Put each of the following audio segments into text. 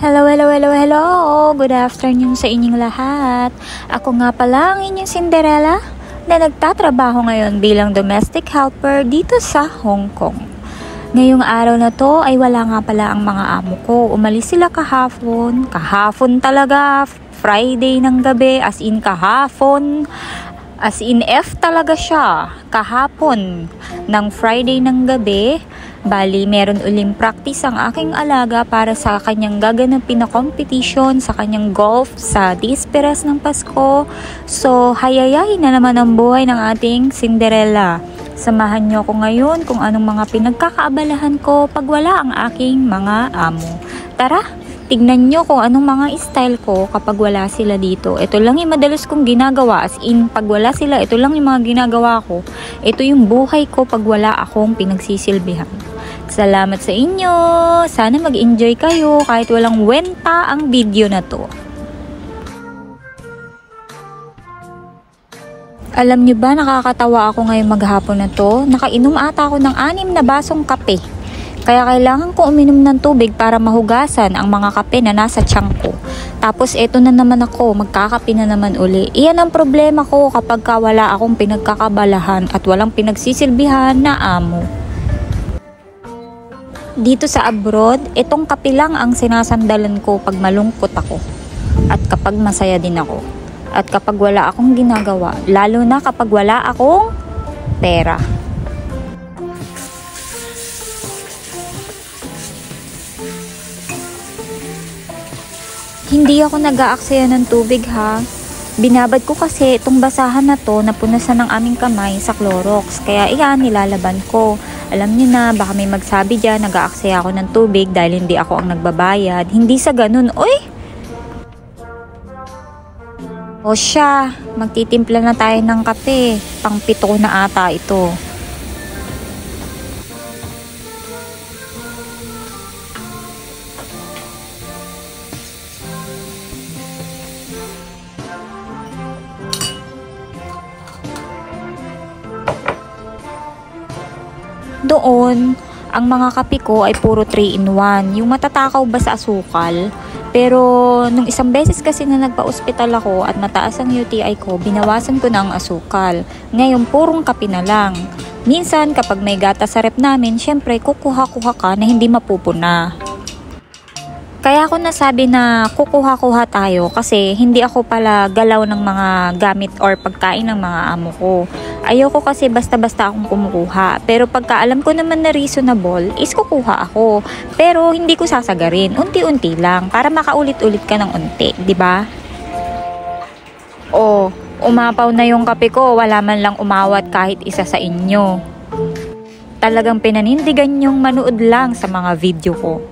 Hello, hello, hello, hello! Good afternoon sa inyong lahat. Ako nga pala ang inyong Cinderella na nagtatrabaho ngayon bilang domestic helper dito sa Hong Kong. Ngayong araw na to ay wala nga pala ang mga amo ko. Umalis sila kahapon. Kahapon talaga. Friday ng gabi, as in kahapon. As in F talaga siya. Kahapon ng Friday ng gabi. Bali, meron uling practice ang aking alaga para sa kanyang gaganapin na competition sa kanyang golf sa Disperas ng Pasko. So, hayayayin na naman ang buhay ng ating Cinderella. Samahan niyo ako ngayon kung anong mga pinagkakaabalahan ko pag wala ang aking mga amo. Tara, tignan nyo kung anong mga style ko kapag wala sila dito. Ito lang yung madalas kong ginagawa. As in, pag wala sila, ito lang yung mga ginagawa ko. Ito yung buhay ko pag wala akong pinagsisilbihan. Salamat sa inyo! Sana mag-enjoy kayo kahit walang wenta ang video na to. Alam nyo ba, nakakatawa ako ngayong maghapon na to? Nakainom ata ako ng 6 na basong kape. Kaya kailangan ko uminom ng tubig para mahugasan ang mga kape na nasa tiyan ko. Tapos eto na naman ako, magkakape na naman uli. Iyan ang problema ko kapag wala akong pinagkakabalahan at walang pinagsisilbihan na amo. Dito sa abroad, itong kape lang ang sinasandalan ko pag malungkot ako. At kapag masaya din ako. At kapag wala akong ginagawa, lalo na kapag wala akong pera. Hindi ako nag-aaksaya ng tubig ha. Binabad ko kasi itong basahan na to na punasan ng aming kamay sa Clorox. Kaya iyan, nilalaban ko. Alam niyo na, baka may magsabi dyan, nag-aaksaya ako ng tubig dahil hindi ako ang nagbabayad. Hindi sa ganun. Uy! O siya, magtitimpla na tayo ng kape. Pang-7 ko na ata ito. Doon, ang mga kape ko ay puro 3-in-1. Yung matatakaw ba sa asukal? Pero nung isang beses kasi na nagpa-ospital ako at mataas ang UTI ko, binawasan ko na ang asukal. Ngayon, purong kape na lang. Minsan, kapag may gata sa rep namin, syempre kukuha-kuha ka na hindi mapupuna. Kaya ako nasabi na kukuha-kuha tayo kasi hindi ako pala galaw ng mga gamit or pagkain ng mga amo ko. Ayoko kasi basta-basta akong kumukuha. Pero pagka alam ko naman na reasonable, is kukuha ako. Pero hindi ko sasagarin. Unti-unti lang para makaulit-ulit ka ng unti, di ba? Oh, umapaw na yung kape ko. Wala man lang umawat kahit isa sa inyo. Talagang pinanindigan yung manood lang sa mga video ko.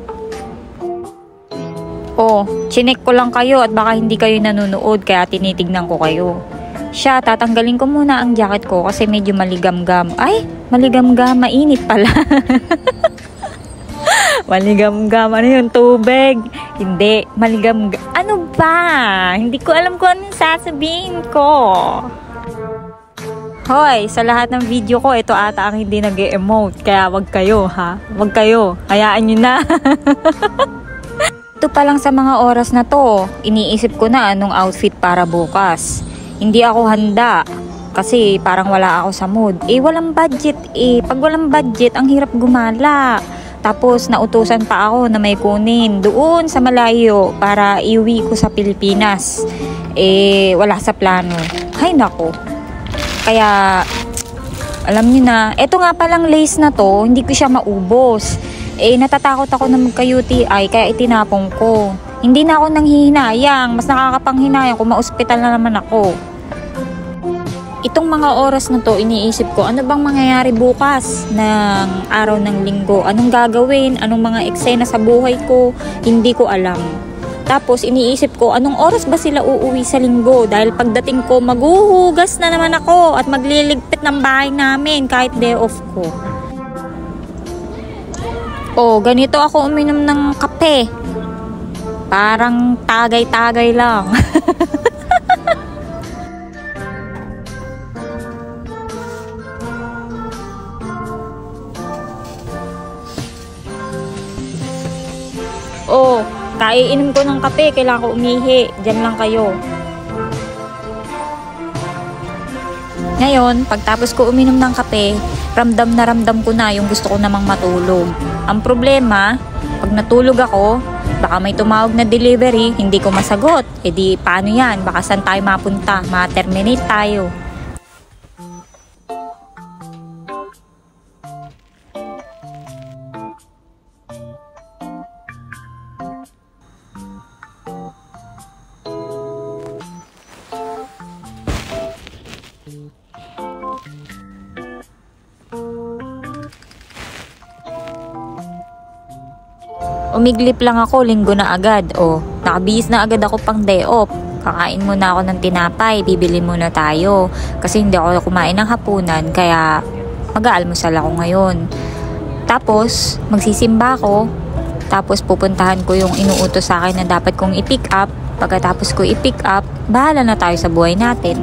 Oh, chinek ko lang kayo at baka hindi kayo nanonood kaya tinitignan ko kayo. Siya, tatanggalin ko muna ang jacket ko kasi medyo maligamgam. Ay, maligamgam, mainit pala. Maligamgam, ano yung tubig? Hindi, maligamgam. Ano ba? Hindi ko alam kung anong sasabihin ko. Hoy, sa lahat ng video ko, ito ata ang hindi nag-emote. Kaya wag kayo, ha? Wag kayo. Hayaan nyo na. Ito pa lang sa mga oras na to, iniisip ko na anong outfit para bukas. Hindi ako handa kasi parang wala ako sa mood. Walang budget Pag walang budget, ang hirap gumala. Tapos nautusan pa ako na may kunin doon sa malayo para iuwi ko sa Pilipinas. Wala sa plano. Hay nako. Kaya, alam niyo na, eto nga palang lace na to, hindi ko siya maubos. Natatakot ako na magka-UTI kaya itinapong ko. Hindi na ako nanghihinayang. Mas nakakapanghinayang kung ma-ospital na naman ako. Itong mga oras na to, iniisip ko, ano bang mangyayari bukas ng araw ng linggo? Anong gagawin? Anong mga eksena sa buhay ko? Hindi ko alam. Tapos iniisip ko, anong oras ba sila uuwi sa linggo? Dahil pagdating ko, maghuhugas na naman ako at magliligpit ng bahay namin kahit day off ko. Oh, ganito ako uminom ng kape. Parang tagay-tagay lang. Oh, Kaiinom ko ng kape, kailangan ko umihi. Diyan lang kayo. Ngayon, pagtapos ko uminom ng kape, ramdam na ramdam ko na yung gusto ko namang matulog. Ang problema, pag natulog ako, baka may tumawag na delivery, hindi ko masagot. E di, paano yan? Baka saan tayo mapunta? Ma-terminate tayo. Umiglip lang ako, linggo na agad. Nakabihis na agad ako pang day off. Kakain muna ako ng tinapay, bibili muna tayo. Kasi hindi ako kumain ng hapunan, kaya mag-aalmusal ako ngayon. Tapos, magsisimba ako. Tapos, pupuntahan ko yung inuutos sa akin na dapat kong i-pick up. Pagkatapos ko i-pick up, bahala na tayo sa buhay natin.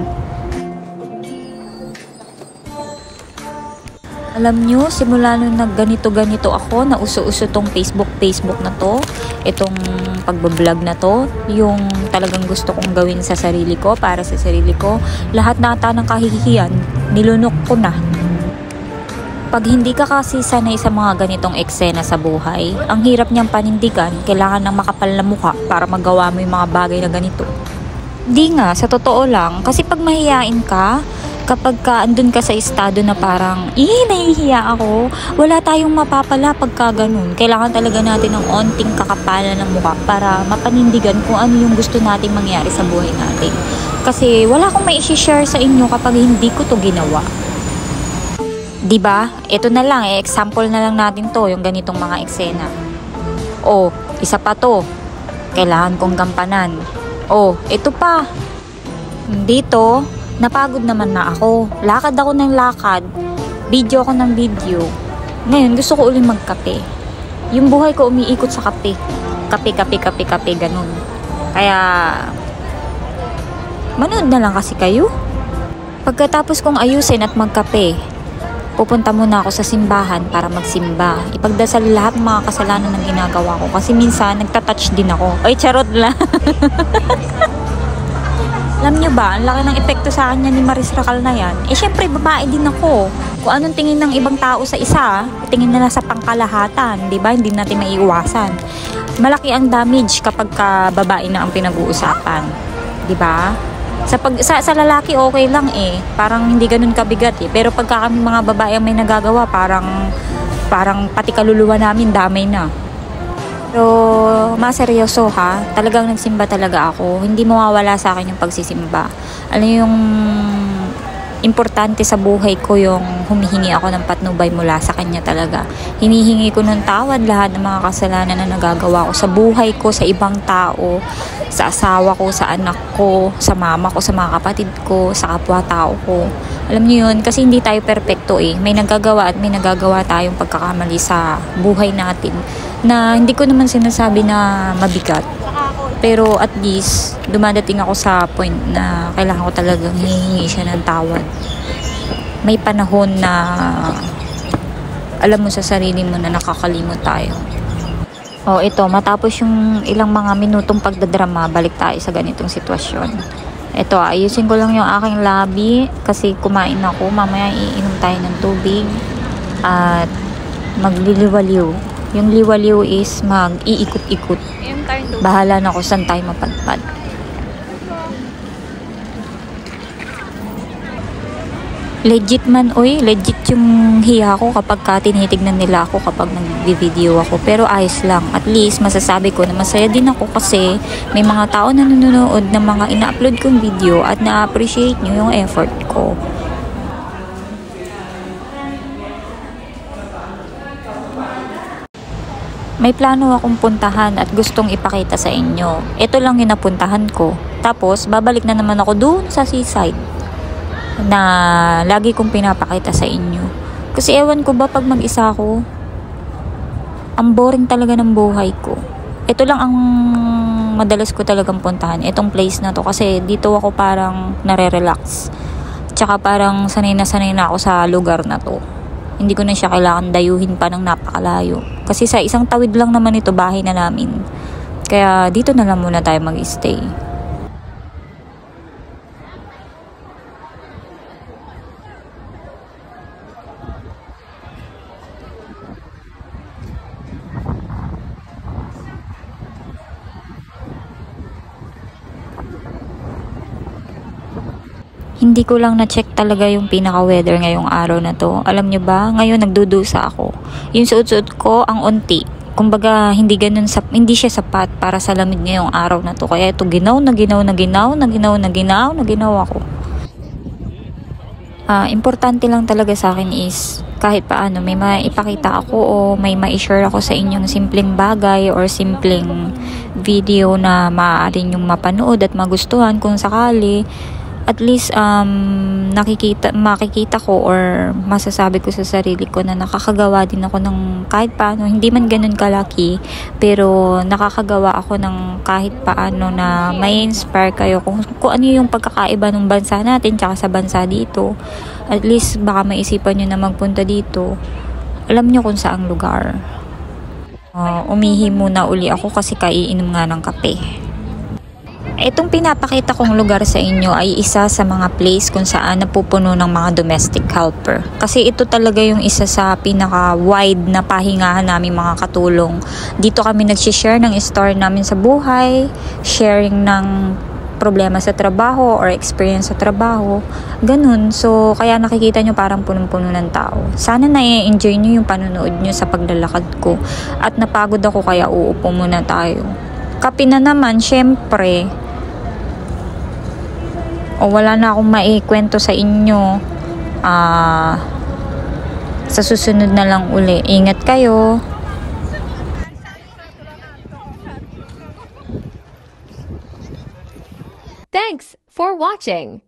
Alam nyo, simula nung nagganito-ganito ako, na uso-uso tong Facebook na to, itong pagbablog na to, yung talagang gusto kong gawin sa sarili ko, para sa sarili ko, lahat na ata ng kahihiyan, nilunok ko na. Pag hindi ka kasi sanay sa mga ganitong eksena sa buhay, ang hirap niyang panindigan, kailangan ng makapal na mukha para magawa mo yung mga bagay na ganito. Di nga, sa totoo lang, kasi pag mahihain ka, kapag ka andun ka sa estado na parang, nahihiya ako, wala tayong mapapala pagka ganun. Kailangan talaga natin ng onting kakapalan ng mukha para mapanindigan kung ano yung gusto nating mangyari sa buhay natin. Kasi wala akong may i-share sa inyo kapag hindi ko to ginawa. Diba? Ito na lang, example na lang natin to, yung ganitong mga eksena. Isa pa to. Kailangan kong gampanan. Ito pa. Dito, napagod naman na ako. Lakad ako ng lakad. Video ako ng video. Ngayon, gusto ko ulit magkape. Yung buhay ko umiikot sa kape. Kape, ganun. Kaya, manood na lang kasi kayo. Pagkatapos kong ayusin at magkape, pupunta muna ako sa simbahan para magsimba. Ipagdasal lahat ng mga kasalanan ng ginagawa ko. Kasi minsan, nagtatouch din ako. Charot lang. Alam nyo ba, ang laki ng epekto sa kanya ni Maris Racal na yan. Syempre, babae din ako. Kung anong tingin ng ibang tao sa isa, tingin nila sa pangkalahatan. Diba? Hindi natin maiiwasan. Malaki ang damage kapag ka babae na ang pinag-uusapan. Diba? Sa lalaki, okay lang Parang hindi ganun kabigat Pero pagka kami mga babae ang may nagagawa, parang pati kaluluwa namin damay na. Pero, maseryoso talagang nagsimba talaga ako. Hindi mawawala sa akin yung pagsisimba. Alam yung importante sa buhay ko yung humihingi ako ng patnubay mula sa kanya talaga. Hinihingi ko ng tawad lahat ng mga kasalanan na nagagawa ko sa buhay ko, sa ibang tao, sa asawa ko, sa anak ko, sa mama ko, sa mga kapatid ko, sa kapwa-tao ko. Alam niyo yun, kasi hindi tayo perfecto May nagagawa at may nagagawa tayong pagkakamali sa buhay natin na hindi ko naman sinasabi na mabigat. Pero at least, dumadating ako sa point na kailangan ko talagang hihingi siya ng tawad. May panahon na alam mo sa sarili mo na nakakalimot tayo. Ito, matapos yung ilang mga minutong pagdadrama, balik tayo sa ganitong sitwasyon. Ito, ayusin ko lang yung aking labi kasi kumain ako. Mamaya iinom tayo ng tubig at magliliwaliw. Yung liwaliw is mag-iikot-ikot. Bahala na ako saan tayo mapadpad. Legit man, legit yung hiya ko kapag tinitignan nila ako kapag nag-video ako. Pero ayos lang. At least, masasabi ko na masaya din ako kasi may mga tao na nanonood ng mga ina-upload kong video at na-appreciate nyo yung effort ko. May plano akong puntahan at gustong ipakita sa inyo. Ito lang yung napuntahan ko. Tapos, babalik na naman ako doon sa seaside na lagi kong pinapakita sa inyo. Kasi ewan ko ba pag mag-isa ako, ang boring talaga ng buhay ko. Ito lang ang madalas ko talagang puntahan. Itong place na to kasi dito ako parang nare-relax. Tsaka parang sanay na ako sa lugar na to. Hindi ko na siya kailangan dayuhin pa ng napakalayo. Kasi sa isang tawid lang naman ito, bahay na namin. Kaya dito na lang muna tayo mag-stay. Hindi ko lang na-check talaga yung pinaka-weather ngayong araw na to. Alam nyo ba, ngayon nagdudusa ako. Yung suot-suot ko, ang unti. Kumbaga, hindi siya sapat para sa lamig ngayong araw na to. Kaya ito, ginaw ako. Importante lang talaga sa akin is, kahit paano, may maipakita ako o may ma-share ako sa inyong simpleng bagay or simpleng video na maaari nyong mapanood at magustuhan kung sakali. At least makikita ko or masasabi ko sa sarili ko na nakakagawa din ako ng kahit paano, hindi man ganun kalaki, pero nakakagawa ako ng kahit paano na may inspire kayo kung ano yung pagkakaiba ng bansa natin tsaka sa bansa dito. At least baka maisipan nyo na magpunta dito. Alam nyo kung saang lugar. Umihi muna uli ako kasi kaiinom nga ng kape. Itong pinapakita kong lugar sa inyo ay isa sa mga place kung saan napupuno ng mga domestic helper. Kasi ito talaga yung isa sa pinaka-wide na pahingahan namin mga katulong. Dito kami nag-share ng story namin sa buhay, sharing ng problema sa trabaho or experience sa trabaho. Ganun. So, kaya nakikita nyo parang punong-puno ng tao. Sana na-enjoy nyo yung panonood nyo sa paglalakad ko. At napagod ako kaya uupo muna tayo. Kape na naman, syempre. O wala na akong maikwento sa inyo. Sa susunod na lang uli. Ingat kayo. Thanks for watching.